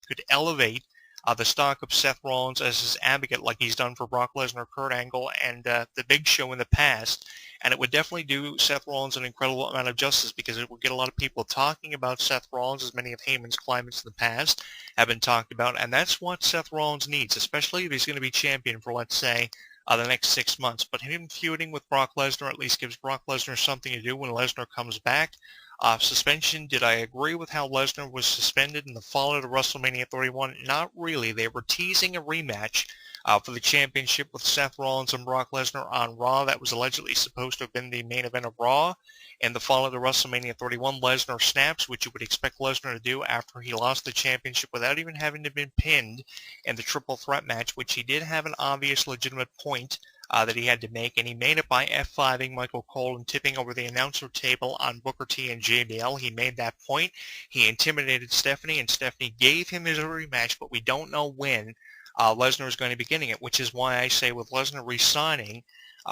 could elevate the stock of Seth Rollins as his advocate like he's done for Brock Lesnar, Kurt Angle, and The Big Show in the past. And it would definitely do Seth Rollins an incredible amount of justice because it would get a lot of people talking about Seth Rollins, as many of Heyman's climates in the past have been talked about. And that's what Seth Rollins needs, especially if he's going to be champion for, let's say, the next 6 months. But him feuding with Brock Lesnar at least gives Brock Lesnar something to do when Lesnar comes back. Suspension, did I agree with how Lesnar was suspended in the fallout of WrestleMania 31? Not really. They were teasing a rematch for the championship with Seth Rollins and Brock Lesnar on Raw. That was allegedly supposed to have been the main event of Raw. In the fallout of WrestleMania 31, Lesnar snaps, which you would expect Lesnar to do after he lost the championship without even having to be pinned in the triple threat match, which he did have an obvious legitimate point that he had to make, and he made it by F5ing Michael Cole and tipping over the announcer table on Booker T and JBL. He made that point. He intimidated Stephanie, and Stephanie gave him his rematch, but we don't know when Lesnar is going to be getting it, which is why I say with Lesnar resigning,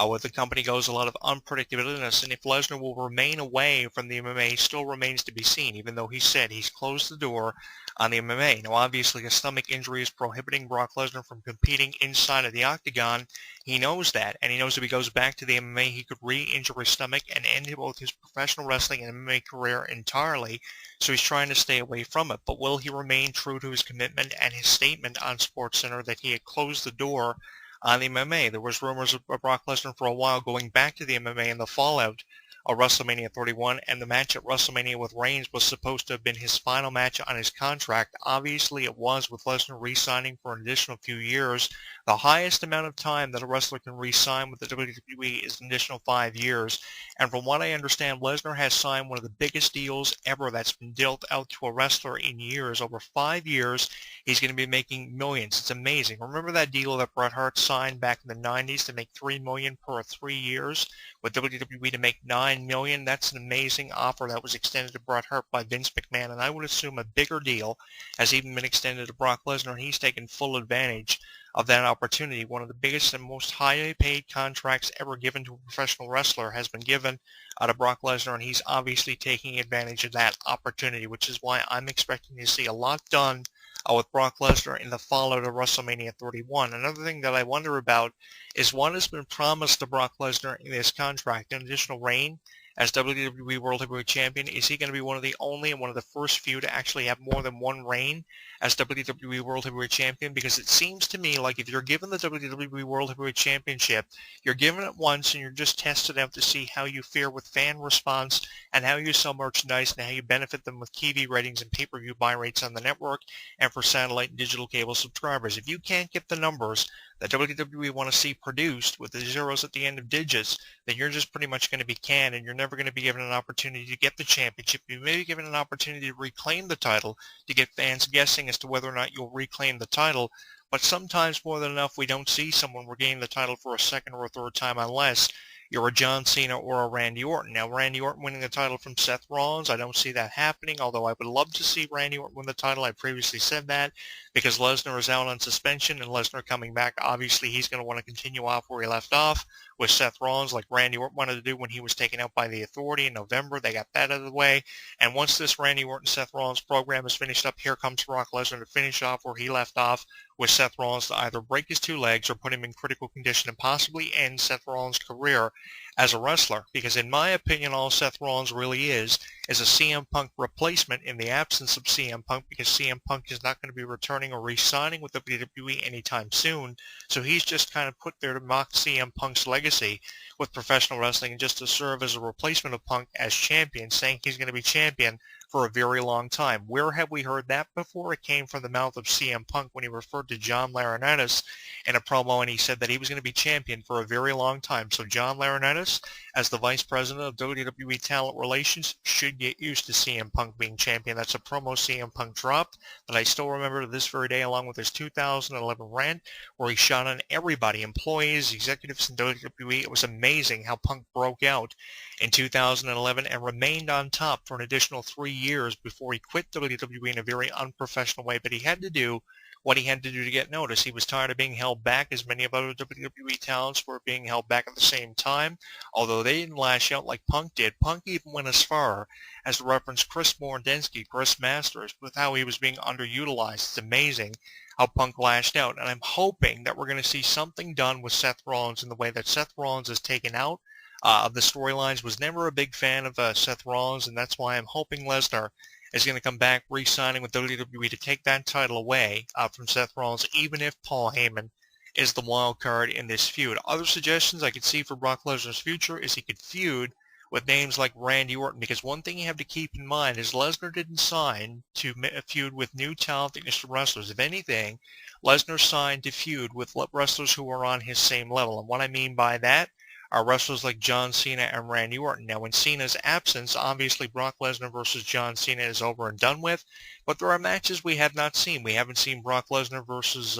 with the company goes a lot of unpredictability, and if Lesnar will remain away from the MMA still remains to be seen, even though he said he's closed the door on the MMA. Now, obviously, a stomach injury is prohibiting Brock Lesnar from competing inside of the octagon. He knows that, and he knows if he goes back to the MMA, he could re-injure his stomach and end both his professional wrestling and MMA career entirely, so he's trying to stay away from it. But will he remain true to his commitment and his statement on SportsCenter that he had closed the door on the MMA? There was rumors of Brock Lesnar for a while going back to the MMA in the fallout of WrestleMania 31, and the match at WrestleMania with Reigns was supposed to have been his final match on his contract. Obviously, it was, with Lesnar re-signing for an additional few years. The highest amount of time that a wrestler can re-sign with the WWE is an additional 5 years. And from what I understand, Lesnar has signed one of the biggest deals ever that's been dealt out to a wrestler in years. Over 5 years, he's going to be making millions. It's amazing. Remember that deal that Bret Hart signed back in the 90s to make $3 million per 3 years, with WWE to make $9 million? That's an amazing offer that was extended to Bret Hart by Vince McMahon, and I would assume a bigger deal has even been extended to Brock Lesnar, and he's taken full advantage of that opportunity. One of the biggest and most highly paid contracts ever given to a professional wrestler has been given to Brock Lesnar, and he's obviously taking advantage of that opportunity, which is why I'm expecting to see a lot done with Brock Lesnar in the fallout of WrestleMania 31. Another thing that I wonder about is what has been promised to Brock Lesnar in this contract: an additional reign as WWE World Heavyweight Champion. Is he going to be one of the only and one of the first few to actually have more than one reign as WWE World Heavyweight Champion? Because it seems to me like if you're given the WWE World Heavyweight Championship, you're given it once and you're just tested out to see how you fare with fan response and how you sell merchandise and how you benefit them with TV ratings and pay-per-view buy rates on the network and for satellite and digital cable subscribers. If you can't get the numbers that WWE want to see produced with the zeros at the end of digits, then you're just pretty much going to be canned, and you're never going to be given an opportunity to get the championship. You may be given an opportunity to reclaim the title, to get fans guessing as to whether or not you'll reclaim the title, but sometimes more than enough we don't see someone regain the title for a second or a third time unless you're a John Cena or a Randy Orton. Now, Randy Orton winning the title from Seth Rollins, I don't see that happening, although I would love to see Randy Orton win the title. I previously said that because Lesnar is out on suspension, and Lesnar coming back, obviously he's going to want to continue off where he left off with Seth Rollins, like Randy Orton wanted to do when he was taken out by the Authority in November. They got that out of the way. And once this Randy Orton-Seth Rollins program is finished up, here comes Brock Lesnar to finish off where he left off with Seth Rollins, to either break his 2 legs or put him in critical condition and possibly end Seth Rollins' career as a wrestler. Because in my opinion, all Seth Rollins really is a CM Punk replacement in the absence of CM Punk, because CM Punk is not going to be returning or re-signing with WWE anytime soon. So he's just kind of put there to mock CM Punk's legacy with professional wrestling and just to serve as a replacement of Punk as champion, saying he's going to be champion for a very long time. Where have we heard that before? It came from the mouth of CM Punk when he referred to John Laurinaitis in a promo, and he said that he was going to be champion for a very long time. So John Laurinaitis, as the vice president of WWE Talent Relations, should get used to CM Punk being champion. That's a promo CM Punk dropped that I still remember to this very day, along with his 2011 rant where he shot on everybody, employees, executives in WWE. It was amazing how Punk broke out in 2011 and remained on top for an additional 3 years before he quit WWE in a very unprofessional way. But he had to do what he had to do to get noticed. He was tired of being held back, as many of other WWE talents were being held back at the same time. Although they didn't lash out like Punk did, Punk even went as far as to reference Chris Mordensky, Chris Masters, with how he was being underutilized. It's amazing how Punk lashed out, and I'm hoping that we're going to see something done with Seth Rollins in the way that Seth Rollins is taken out of the storylines. Was never a big fan of Seth Rollins, and that's why I'm hoping Lesnar is going to come back re-signing with WWE to take that title away from Seth Rollins, even if Paul Heyman is the wild card in this feud. Other suggestions I could see for Brock Lesnar's future is he could feud with names like Randy Orton, because one thing you have to keep in mind is Lesnar didn't sign to feud with new talented wrestlers. If anything, Lesnar signed to feud with wrestlers who are on his same level. And what I mean by that are wrestlers like John Cena and Randy Orton. Now, in Cena's absence, obviously Brock Lesnar versus John Cena is over and done with, but there are matches we have not seen. We haven't seen Brock Lesnar versus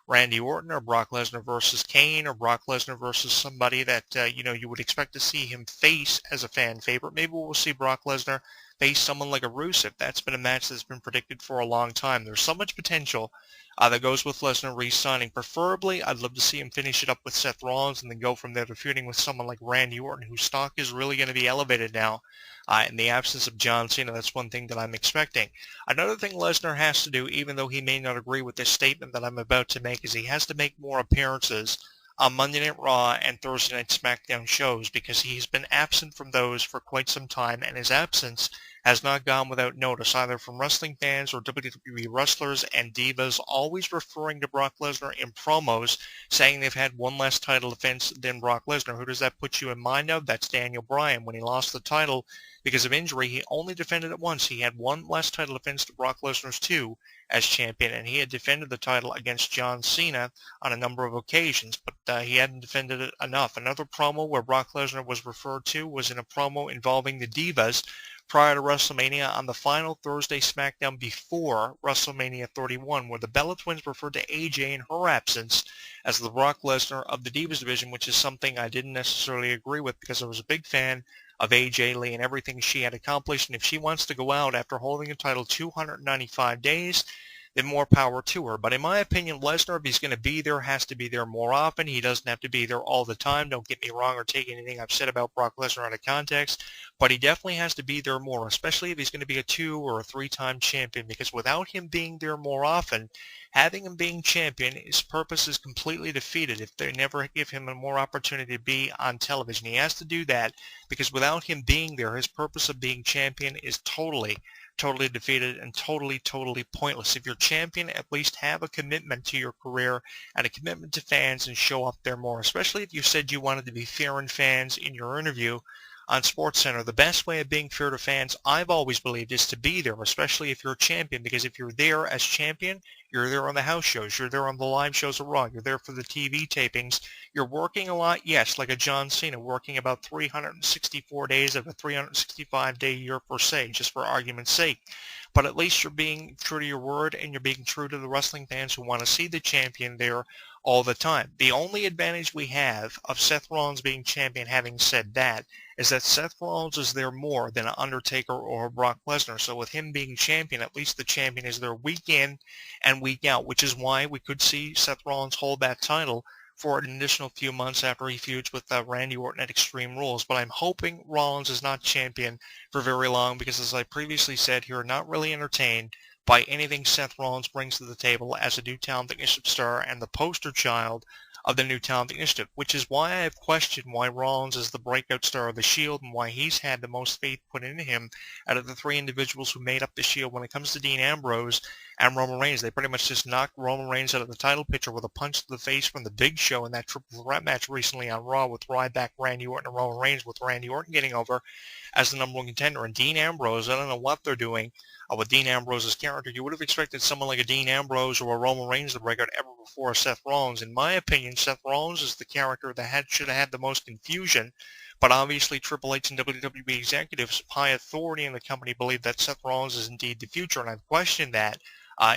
Randy Orton, or Brock Lesnar versus Kane, or Brock Lesnar versus somebody that you would expect to see him face as a fan favorite. Maybe we'll see Brock Lesnar face someone like a Rusev. That's been a match that's been predicted for a long time. There's so much potential that goes with Lesnar re-signing. Preferably, I'd love to see him finish it up with Seth Rollins and then go from there to feuding with someone like Randy Orton, whose stock is really going to be elevated now in the absence of John Cena. That's one thing that I'm expecting. Another thing Lesnar has to do, even though he may not agree with this statement that I'm about to make, is he has to make more appearances on Monday Night Raw and Thursday Night SmackDown shows, because he's been absent from those for quite some time, and his absence has not gone without notice, either from wrestling fans or WWE wrestlers and divas, always referring to Brock Lesnar in promos, saying they've had one less title defense than Brock Lesnar. Who does that put you in mind of? That's Daniel Bryan. When he lost the title because of injury, he only defended it once. He had one less title defense to Brock Lesnar's two as champion, and he had defended the title against John Cena on a number of occasions, but he hadn't defended it enough. Another promo where Brock Lesnar was referred to was in a promo involving the Divas prior to WrestleMania on the final Thursday SmackDown before WrestleMania 31, where the Bella Twins referred to AJ in her absence as the Brock Lesnar of the Divas division, which is something I didn't necessarily agree with, because I was a big fan of AJ Lee and everything she had accomplished. And if she wants to go out after holding a title 295 days, then more power to her. But in my opinion, Lesnar, if he's going to be there, has to be there more often. He doesn't have to be there all the time. Don't get me wrong or take anything I've said about Brock Lesnar out of context. But he definitely has to be there more, especially if he's going to be a 2 or a 3-time champion, because without him being there more often, having him being champion, his purpose is completely defeated if they never give him a more opportunity to be on television. He has to do that, because without him being there, his purpose of being champion is totally defeated and totally pointless. If you're champion, at least have a commitment to your career and a commitment to fans and show up there more, especially if you said you wanted to be fair and fans in your interview on SportsCenter. The best way of being fair to fans, I've always believed, is to be there, especially if you're a champion, because if you're there as champion, you're there on the house shows, you're there on the live shows of Raw, you're there for the TV tapings, you're working a lot, yes, like a John Cena, working about 364 days of a 365-day year per se, just for argument's sake. But at least you're being true to your word, and you're being true to the wrestling fans who want to see the champion there all the time. The only advantage we have of Seth Rollins being champion, having said that, is that Seth Rollins is there more than an Undertaker or Brock Lesnar. So with him being champion, at least the champion is there week in and week out, which is why we could see Seth Rollins hold that title for an additional few months after he feuds with Randy Orton at Extreme Rules. But I'm hoping Rollins is not champion for very long, because as I previously said here, not really entertained by anything Seth Rollins brings to the table as a new talent initiative star and the poster child of the new talent initiative, which is why I have questioned why Rollins is the breakout star of the Shield and why he's had the most faith put into him out of the 3 individuals who made up the Shield. When it comes to Dean Ambrose and Roman Reigns, they pretty much just knocked Roman Reigns out of the title picture with a punch to the face from the Big Show in that triple threat match recently on Raw with Ryback, Randy Orton, and Roman Reigns, with Randy Orton getting over as the number 1 contender. And Dean Ambrose, I don't know what they're doing with Dean Ambrose's character. You would have expected someone like a Dean Ambrose or a Roman Reigns to break out ever before Seth Rollins. In my opinion, Seth Rollins is the character that should have had the most confusion, but obviously Triple H and WWE executives of high authority in the company believe that Seth Rollins is indeed the future, and I've questioned that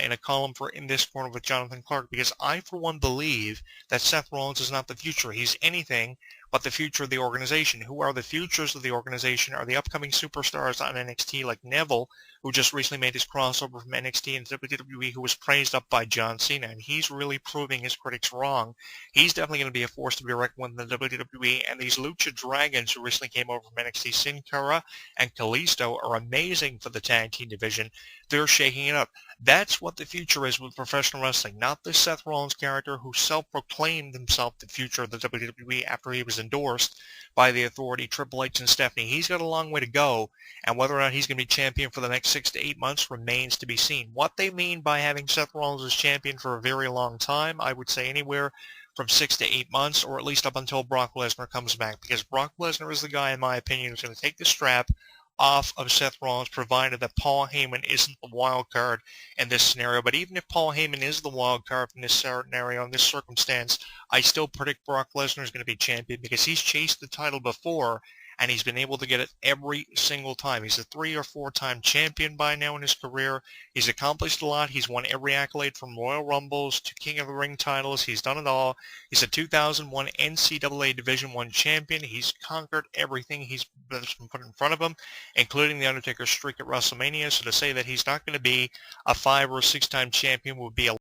in a column for In This Corner with Jonathan Clarke, because I, for one, believe that Seth Rollins is not the future. He's anything but the future of the organization. Who are the futures of the organization are the upcoming superstars on NXT like Neville, who just recently made his crossover from NXT and WWE, who was praised up by John Cena, and he's really proving his critics wrong. He's definitely going to be a force to be reckoned with in the WWE, and these Lucha Dragons who recently came over from NXT, Sin Cara and Kalisto, are amazing for the tag team division. They're shaking it up. That's what the future is with professional wrestling, not this Seth Rollins character who self-proclaimed himself the future of the WWE after he was endorsed by the authority, Triple H and Stephanie. He's got a long way to go, and whether or not he's going to be champion for the next 6 to 8 months remains to be seen. What they mean by having Seth Rollins as champion for a very long time, I would say anywhere from 6 to 8 months, or at least up until Brock Lesnar comes back, because Brock Lesnar is the guy, in my opinion, who's going to take the strap off of Seth Rollins, provided that Paul Heyman isn't the wild card in this scenario. But even if Paul Heyman is the wild card in this scenario, in this circumstance, I still predict Brock Lesnar is going to be champion because he's chased the title before, and he's been able to get it every single time. He's a 3 or 4-time champion by now in his career. He's accomplished a lot. He's won every accolade from Royal Rumbles to King of the Ring titles. He's done it all. He's a 2001 NCAA Division I champion. He's conquered everything he's been put in front of him, including the Undertaker's streak at WrestleMania. So to say that he's not going to be a 5 or 6-time champion would be a